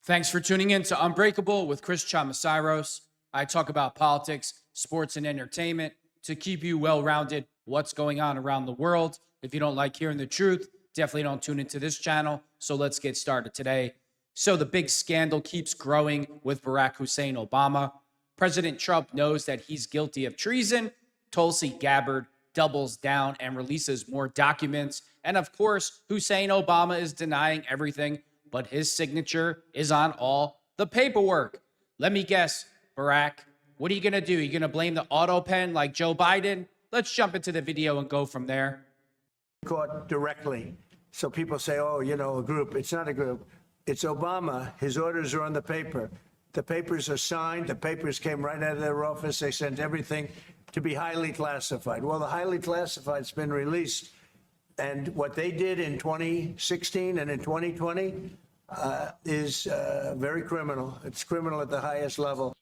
Thanks for tuning in to Unbreakable with Chris Chamasiros. I talk about politics, sports, and entertainment to keep you well-rounded what's going on around the world. If you don't like hearing the truth, definitely don't tune into this channel. So let's get started today. So the big scandal keeps growing with Barrack Hussein Obama. President Trump knows that he's guilty of treason. Tulsi Gabbard doubles down and releases more documents. And of course, Hussein Obama is denying everything, but his signature is on all the paperwork. Let me guess, Barrack, what are you going to do? Are you going to blame the auto pen like Joe Biden? Let's jump into the video and go from there. Caught directly. So people say, oh, you know, a group. It's not a group. It's Obama. His orders are on the paper. The papers are signed. The papers came right out of their office. They sent everything to be highly classified. Well, the highly classified's been released. And what they did in 2016 and in 2020 is very criminal. It's criminal at the highest level.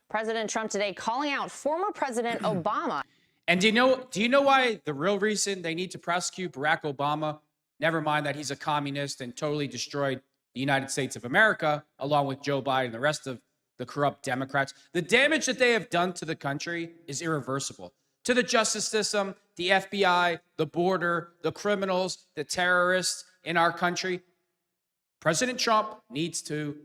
President Trump today calling out former President Obama. And do you know why the real reason they need to prosecute Barack Obama? Never mind that he's a communist and totally destroyed the United States of America, along with Joe Biden and the rest of the corrupt Democrats. The damage that they have done to the country is irreversible. To the justice system, the FBI, the border, the criminals, the terrorists in our country. President Trump needs to,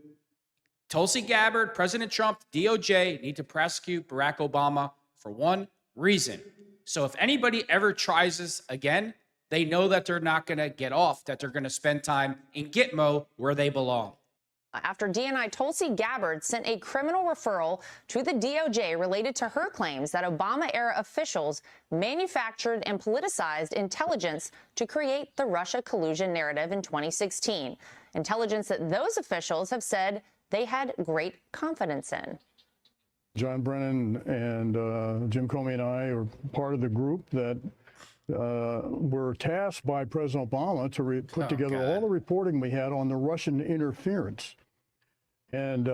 Tulsi Gabbard, President Trump, DOJ need to prosecute Barack Obama for one reason. So if anybody ever tries this again, they know that they're not going to get off, that they're going to spend time in Gitmo where they belong. After DNI, Tulsi Gabbard sent a criminal referral to the DOJ related to her claims that Obama-era officials manufactured and politicized intelligence to create the Russia collusion narrative in 2016. Intelligence that those officials have said they had great confidence in. John Brennan and Jim Comey and I are part of the group that were tasked by President Obama to put together all the reporting we had on the Russian interference, and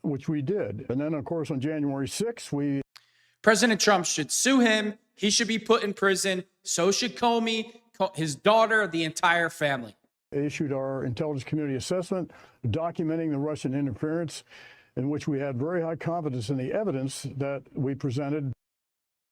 which we did. And then, of course, on January 6th, President Trump should sue him. He should be put in prison. So should Comey, his daughter, the entire family. Issued our intelligence community assessment documenting the Russian interference, in which we had very high confidence in the evidence that we presented.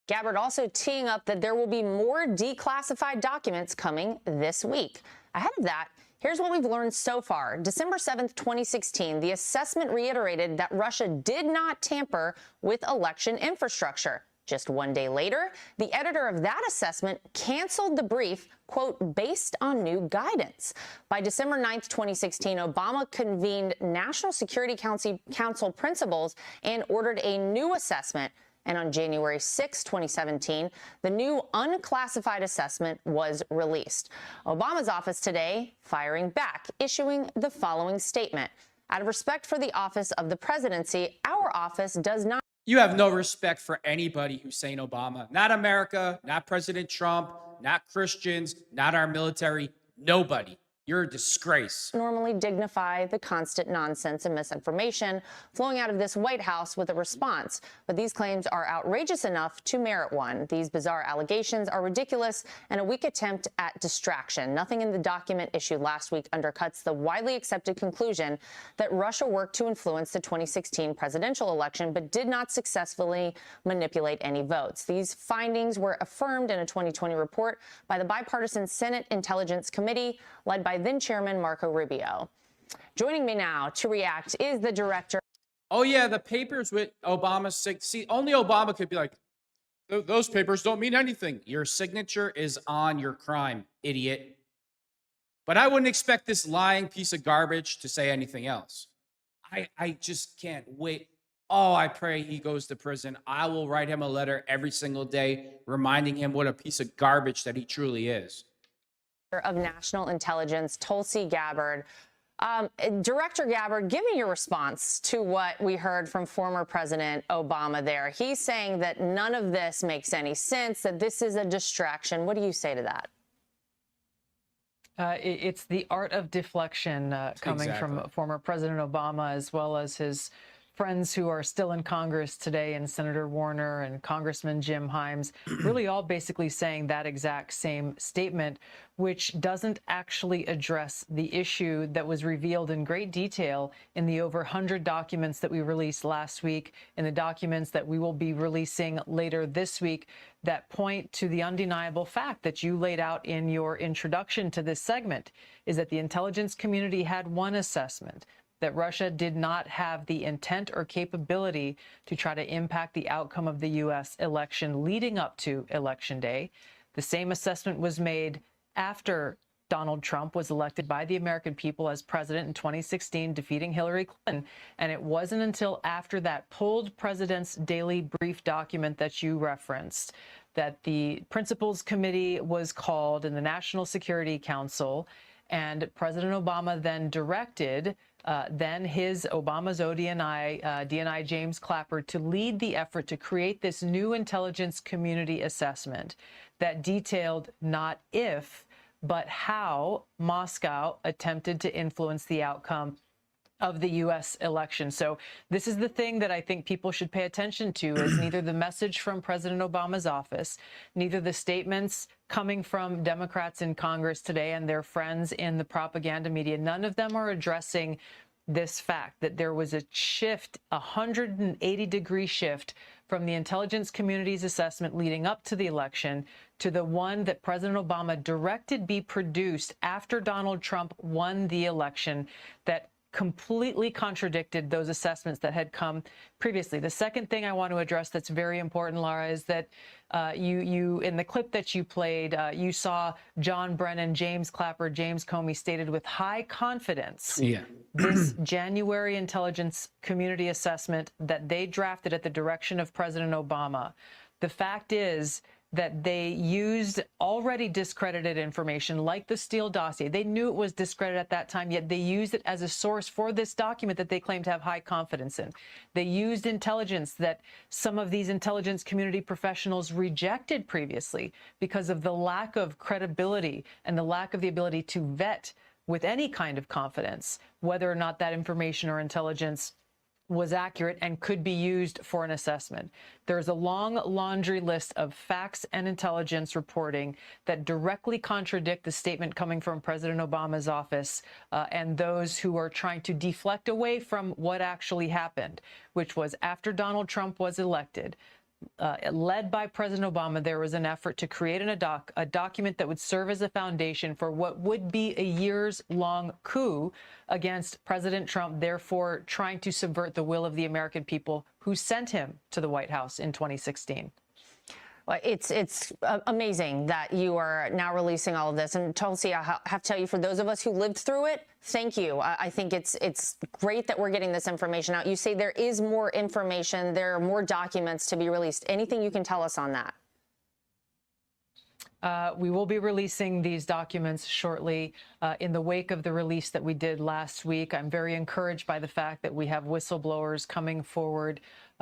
Gabbard also teeing up that there will be more declassified documents coming this week. Ahead of that, here's what we've learned so far. December 7th, 2016, the assessment reiterated that Russia did not tamper with election infrastructure. Just one day later, the editor of that assessment canceled the brief, quote, based on new guidance. By December 9th, 2016, Obama convened National Security Council principals and ordered a new assessment. And on January 6, 2017, the new unclassified assessment was released. Obama's office today firing back, issuing the following statement. Out of respect for the office of the presidency, our office does not. You have no respect for anybody, Hussein Obama. Not America, not President Trump, not Christians, not our military, nobody. You're a disgrace. Normally dignify the constant nonsense and misinformation flowing out of this White House with a response. But these claims are outrageous enough to merit one. These bizarre allegations are ridiculous and a weak attempt at distraction. Nothing in the document issued last week undercuts the widely accepted conclusion that Russia worked to influence the 2016 presidential election, but did not successfully manipulate any votes. These findings were affirmed in a 2020 report by the bipartisan Senate Intelligence Committee, led by then-Chairman Marco Rubio. Joining me now to react is the director. Oh, yeah, the papers with Obama's see, only Obama could be like, those papers don't mean anything. Your signature is on your crime, idiot. But I wouldn't expect this lying piece of garbage to say anything else. I just can't wait. Oh, I pray he goes to prison. I will write him a letter every single day reminding him what a piece of garbage that he truly is. Of National Intelligence, Tulsi Gabbard. Director Gabbard, give me your response to what we heard from former President Obama there. He's saying that none of this makes any sense, that this is a distraction. What do you say to that? It's the art of deflection coming from former President Obama, as well as his friends who are still in Congress today, and Senator Warner and Congressman Jim Himes, really all basically saying that exact same statement, which doesn't actually address the issue that was revealed in great detail in the over 100 documents that we released last week, and the documents that we will be releasing later this week, that point to the undeniable fact that you laid out in your introduction to this segment, is that the intelligence community had one assessment, that Russia did not have the intent or capability to try to impact the outcome of the U.S. election leading up to Election Day. The same assessment was made after Donald Trump was elected by the American people as president in 2016, defeating Hillary Clinton. And it wasn't until after that pulled President's Daily Brief document that you referenced that the Principals Committee was called in the National Security Council, and President Obama then directed Obama's DNI James Clapper to lead the effort to create this new intelligence community assessment that detailed not if, but how Moscow attempted to influence the outcome of the U.S. election. So this is the thing that I think people should pay attention to, is neither the message from President Obama's office, neither the statements coming from Democrats in Congress today and their friends in the propaganda media. None of them are addressing this fact that there was a shift, a 180-degree shift from the intelligence community's assessment leading up to the election to the one that President Obama directed be produced after Donald Trump won the election, that completely contradicted those assessments that had come previously. The second thing I want to address that's very important, Laura, is that you in the clip that you played, you saw John Brennan, James Clapper, James Comey stated with high confidence this January intelligence community assessment that they drafted at the direction of President Obama. The fact is that they used already discredited information like the Steele dossier. They knew it was discredited at that time, yet they used it as a source for this document that they claim to have high confidence in. They used intelligence that some of these intelligence community professionals rejected previously because of the lack of credibility and the lack of the ability to vet with any kind of confidence whether or not that information or intelligence was accurate and could be used for an assessment. There's a long laundry list of facts and intelligence reporting that directly contradict the statement coming from President Obama's office and those who are trying to deflect away from what actually happened, which was after Donald Trump was elected, led by President Obama, there was an effort to create a document that would serve as a foundation for what would be a years-long coup against President Trump, therefore trying to subvert the will of the American people who sent him to the White House in 2016. Well, it's amazing that you are now releasing all of this. And Tulsi, I have to tell you, for those of us who lived through it, thank you. I think it's great that we're getting this information out. You say there is more information, there are more documents to be released. Anything you can tell us on that? We will be releasing these documents shortly in the wake of the release that we did last week. I'm very encouraged by the fact that we have whistleblowers coming forward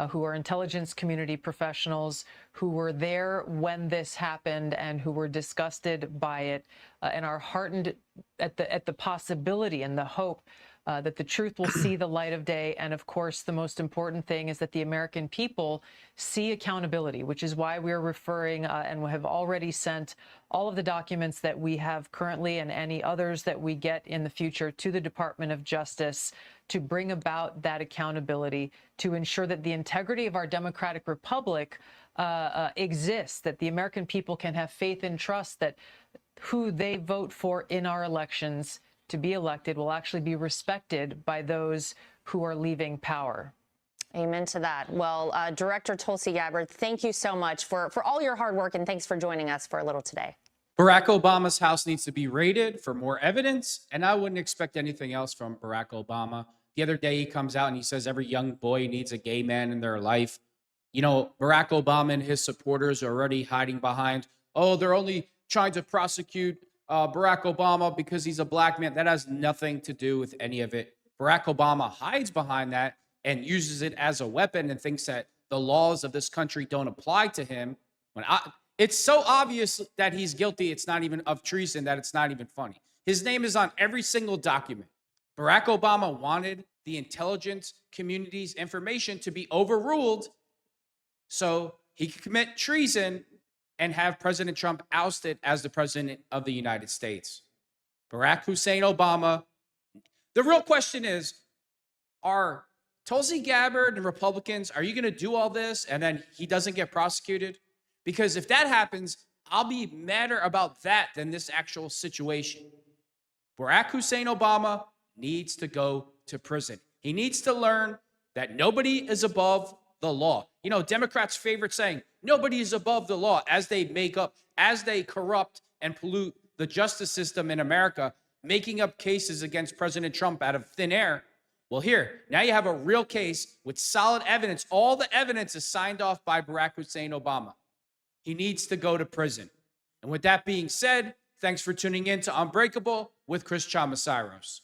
who are intelligence community professionals who were there when this happened and who were disgusted by it and are heartened at the possibility and the hope that the truth will see the light of day. And of course, the most important thing is that the American people see accountability, which is why we're referring and have already sent all of the documents that we have currently and any others that we get in the future to the Department of Justice to bring about that accountability, to ensure that the integrity of our democratic republic exists, that the American people can have faith and trust that who they vote for in our elections to be elected will actually be respected by those who are leaving power. Amen to that. Well, Director Tulsi Gabbard, thank you so much for all your hard work, and thanks for joining us for a little today. Barack Obama's house needs to be raided for more evidence, and I wouldn't expect anything else from Barack Obama. The other day he comes out and he says every young boy needs a gay man in their life. You know, Barack Obama and his supporters are already hiding behind, oh, they're only trying to prosecute Barack Obama because he's a black man. That has nothing to do with any of it. Barack Obama hides behind that and uses it as a weapon and thinks that the laws of this country don't apply to him. It's so obvious that he's guilty, it's not even of treason, that it's not even funny. His name is on every single document. Barack Obama wanted the intelligence community's information to be overruled so he could commit treason and have President Trump ousted as the president of the United States. Barack Hussein Obama. The real question is, are Tulsi Gabbard and Republicans, are you going to do all this and then he doesn't get prosecuted? Because if that happens, I'll be madder about that than this actual situation. Barack Hussein Obama needs to go to prison. He needs to learn that nobody is above the law. You know, Democrats' favorite saying, nobody is above the law, as they corrupt and pollute the justice system in America, making up cases against President Trump out of thin air. Well, here, now you have a real case with solid evidence. All the evidence is signed off by Barack Hussein Obama. He needs to go to prison. And with that being said, thanks for tuning in to Unbreakable with Chris Chamasiros.